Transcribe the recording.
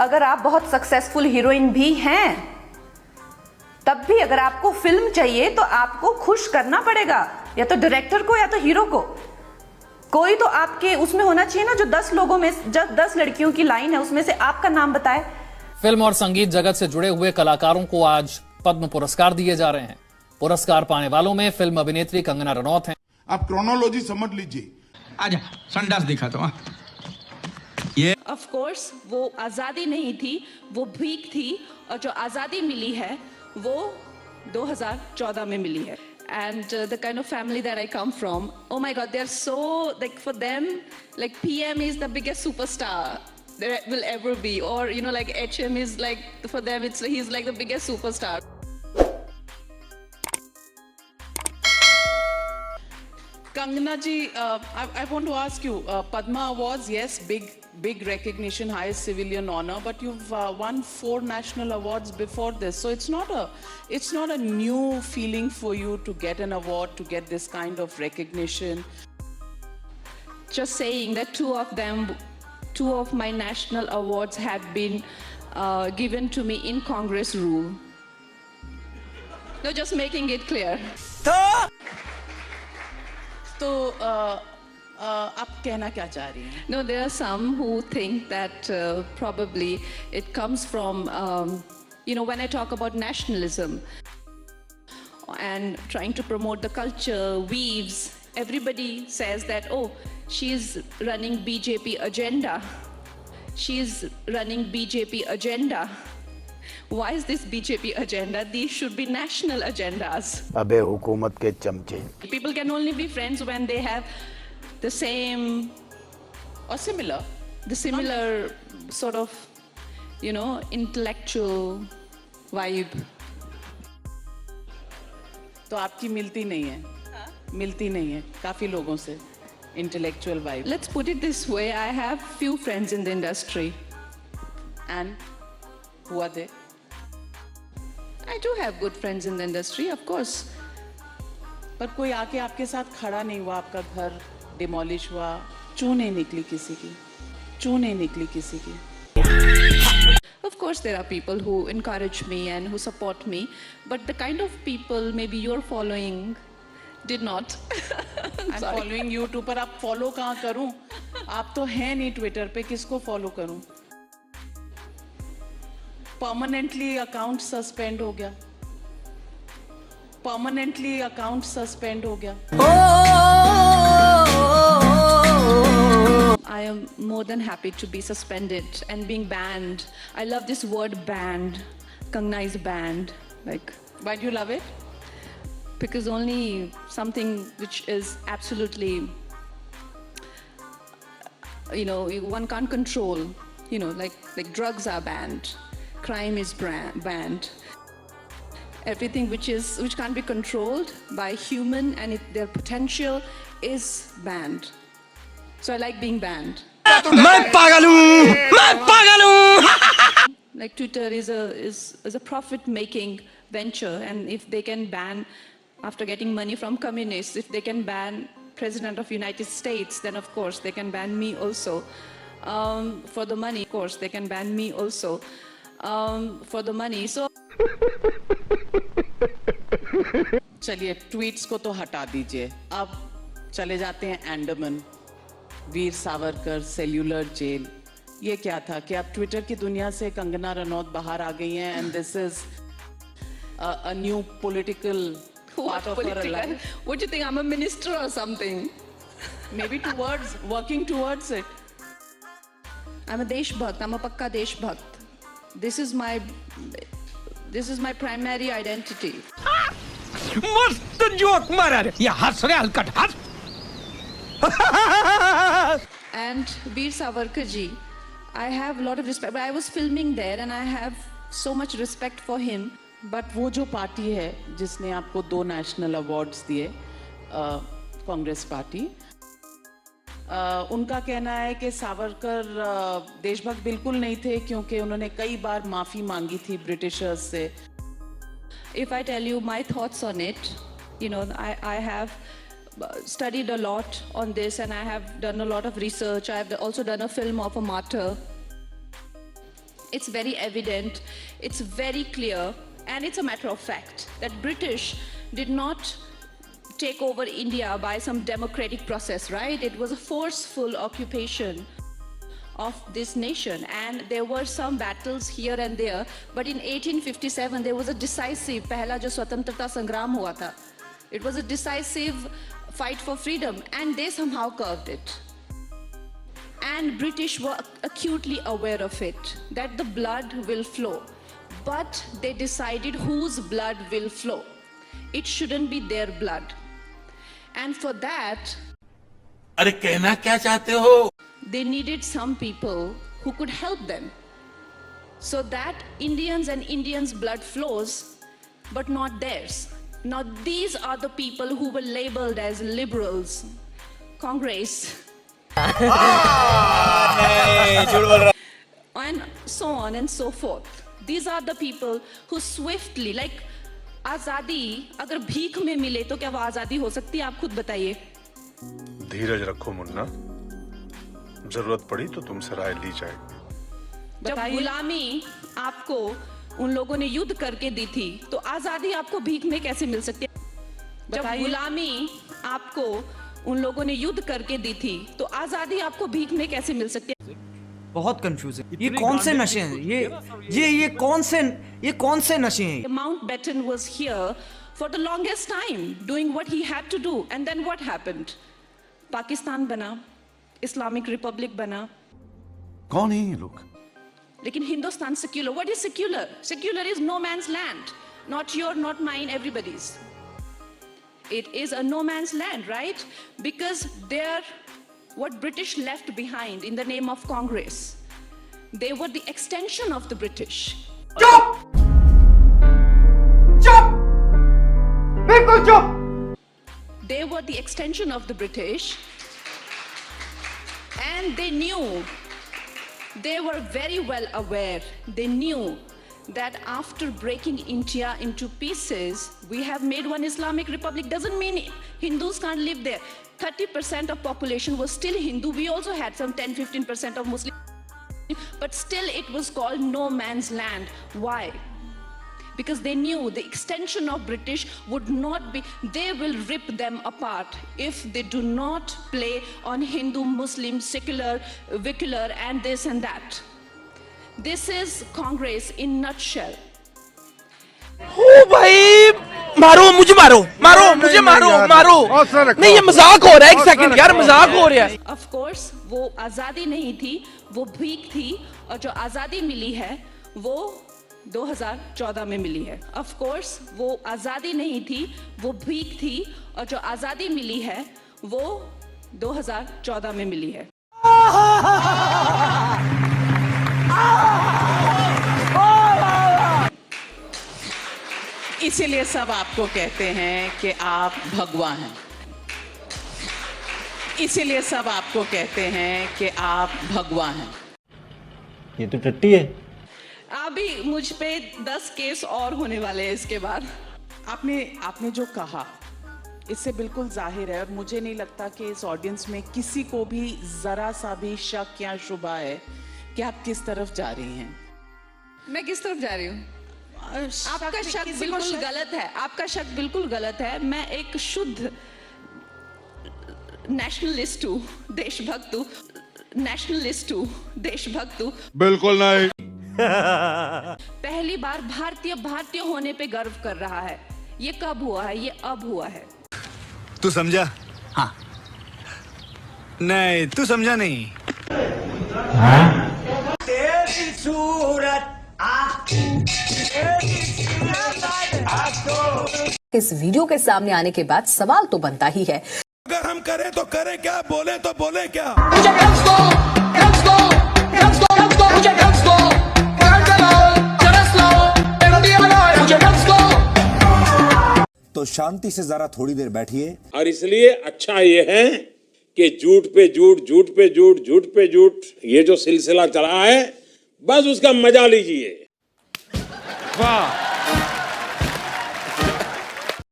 अगर आप बहुत सक्सेसफुल हीरोइन भी हैं, तब भी अगर आपको फिल्म चाहिए तो आपको खुश करना पड़ेगा, या तो डायरेक्टर को या तो हीरो को। कोई तो आपके उसमें होना चाहिए ना, जो 10 लोगों में, जब 10 लड़कियों की लाइन है उसमें से आपका नाम बताए। फिल्म और संगीत जगत से जुड़े हुए कलाकारों को आज पद्म पुरस्कार दिए जा रहे हैं। पुरस्कार पाने वालों में फिल्म अभिनेत्री कंगना रनौत हैं। आप क्रोनोलॉजी समझ लीजिए। आजा संडास दिखा तो ये ऑफ कोर्स वो आजादी नहीं थी, वो भीख थी, और जो आजादी मिली है वो 2014 में मिली है। And the kind of family that I come from, oh my God, they're so, like, for them, like, PM is the biggest superstar there will ever be, or you know, like HM is like, for them he's like the biggest superstar. Kangana ji, I want to ask you, Padma Awards, yes, big recognition, highest civilian honor, but you've won 4 national awards before this, so it's not a new feeling for you to get an award, to get this kind of recognition. Just saying that 2 of my national awards have been given to me in Congress rule. No, just making it clear. तो आप कहना क्या चाह रही हैं? No, there are some who think that probably it comes from, when I talk about nationalism and trying to promote the culture, weaves, everybody says that, oh, she's running BJP agenda. She's running BJP agenda. Why is this BJP agenda? These should be national agendas. अबे हुकूमत के चमचे। People can only be friends when they have the same or similar sort of, intellectual vibe. तो आपकी मिलती नहीं है? मिलती नहीं है काफी लोगों से intellectual vibe. Let's put it this way, I have few friends in the industry. And who are they? I do have good friends in the industry, of course. पर कोई आके आपके साथ खड़ा नहीं हुआ, आपका घर डिमोलिश हुआ, चूं नहीं निकली किसी की, चूं नहीं निकली किसी की। Of course there are people who encourage me and who support me, but the kind of people maybe you're following did not. I'm following you too, पर आप follow कहाँ करूं? आप तो हैं नहीं ट्विटर पे, किसको follow करूं? परमानेंटली अकाउंट सस्पेंड हो गया, परमानेंटली अकाउंट सस्पेंड हो गया। I am more than happy to be suspended and being banned. I love this word banned. Kangna is banned. Like, Why do you love it? because only something which is absolutely, one can't control, like drugs are banned. Crime is banned. Everything which can't be controlled by human and their potential is banned. So I like being banned. मैं पागल हूँ Like Twitter is a profit-making venture, and if they can ban, after getting money from communists, if they can ban President of United States, then of course they can ban me also. For the money, of course they can ban me also. For the money. So चलिए tweets को तो हटा दीजिए, अब चले जाते हैं Andaman, Veer Savarkar cellular jail. ये क्या था कि अब ट्विटर की दुनिया से कंगना रनौत बाहर आ गई हैं, and this is a new political part of her life. What do you think? I'm a minister or something? Maybe working towards it. I'm a Deshbhakt. I'm a pakka Deshbhakt. This is my primary identity. मस्त joke मारा रे, ये हंस रे हलकट हंस। And Veer Savarkar ji, I have a lot of respect. But I was filming there and I have so much respect for him. But वो जो party है जिसने आपको 2 नेशनल अवार्ड्स दिए, कांग्रेस पार्टी, उनका कहना है कि सावरकर देशभक्त बिल्कुल नहीं थे, क्योंकि उन्होंने कई बार माफी मांगी थी ब्रिटिशर्स से। If I tell you my thoughts on it, I have studied a lot on this and I have done a lot of research. I have also done a film of a martyr. it's very evident, it's very clear, and it's a matter of fact that British did not take over India by some democratic process, right? It was a forceful occupation of this nation, and there were some battles here and there, but in 1857 there was a decisive पहला जो स्वतंत्रता संग्राम हुआ था, it was a decisive fight for freedom, and they somehow curved it. And British were acutely aware of it, that the blood will flow, but they decided whose blood will flow. It shouldn't be their blood, and for that अरे कहना क्या चाहते हो? they needed some people who could help them, so that Indians' blood flows, but not theirs. Now these are the people who were labeled as liberals, Congress, and so on and so forth. These are the people who swiftly, like आजादी अगर भीख में मिले तो क्या वो आजादी हो सकती है? आप खुद बताइए. धीरज रखो मुन्ना, जरूरत पड़ी तो तुमसे राय ली जाएगी। जब गुलामी आपको उन लोगों ने युद्ध करके दी थी तो आजादी आपको भीख में कैसे मिल सकती है? जब गुलामी आपको उन लोगों ने युद्ध करके दी थी तो आजादी आपको भीख में कैसे मिल सकती है? बहुत कंफ्यूजिंग। ये कौन से नशे हैं? ये कौन से नशे हैं? Mountbatten was here for the longest time doing what he had to do, and then what happened? Pakistan बना, इस्लामिक रिपब्लिक बना, कौन है ये लोग? लेकिन Hindustan secular. What is secular? Secular is no man's land, not your, not mine, everybody's. It is a no man's land, right? Because they're what British left behind in the name of Congress. They were the extension of the British. चुप! चुप! बिल्कुल चुप! They were the extension of the British, and they knew, they were very well aware, they knew that after breaking India into pieces, we have made one Islamic Republic. Doesn't mean Hindus can't live there. 30% of population was still Hindu. We also had some 10-15% of Muslim, but still it was called no man's land. Why? Because they knew the extension of British would not be, they will rip them apart if they do not play on Hindu, Muslim, secular, vicular, and this and that. This is Congress in nutshell. ओ भाई, मारो मुझे, मारो मुझे, मारो नहीं, ये मजाक हो रहा है। एक सेकंड यार, मजाक हो रहा है। Of course, वो आजादी नहीं थी, वो भीख थी, और जो आजादी मिली है वो 2014 में मिली है। Of course, वो आजादी नहीं थी, वो भीख थी, और जो आजादी मिली है वो 2014 में मिली है। इसीलिए सब आपको कहते हैं कि आप भगवान हैं। इसीलिए सब आपको कहते हैं कि आप भगवान हैं। ये तो टट्टी है। अभी मुझ पे 10 केस और होने वाले हैं इसके बाद। आपने जो कहा इससे बिल्कुल जाहिर है, और मुझे नहीं लगता कि इस ऑडियंस में किसी को भी जरा सा भी शक या शुबा है कि आप किस तरफ जा रही हैं। मैं किस तरफ जा रही हूँ? आपका शक बिल्कुल गलत है। आपका शक बिल्कुल गलत है। मैं एक शुद्ध नेशनलिस्ट हूँ, देशभक्त हूँ, नेशनलिस्ट हूँ, देशभक्त हूँ। बिल्कुल नहीं। पहली बार भारतीय होने पे गर्व कर रहा है। ये कब हुआ है? ये अब हुआ है। तू समझा? हाँ। नहीं, तू समझा नहीं। तेरी सूरत इस वीडियो के सामने आने के बाद सवाल तो बनता ही है, अगर हम करें तो करें क्या, बोले तो बोले क्या? तो शांति से जरा थोड़ी देर बैठिए। और इसलिए अच्छा ये है कि झूठ पे झूठ, झूठ पे झूठ, झूठ पे झूठ, ये जो सिलसिला चला है, बस उसका मजा लीजिए। वाह।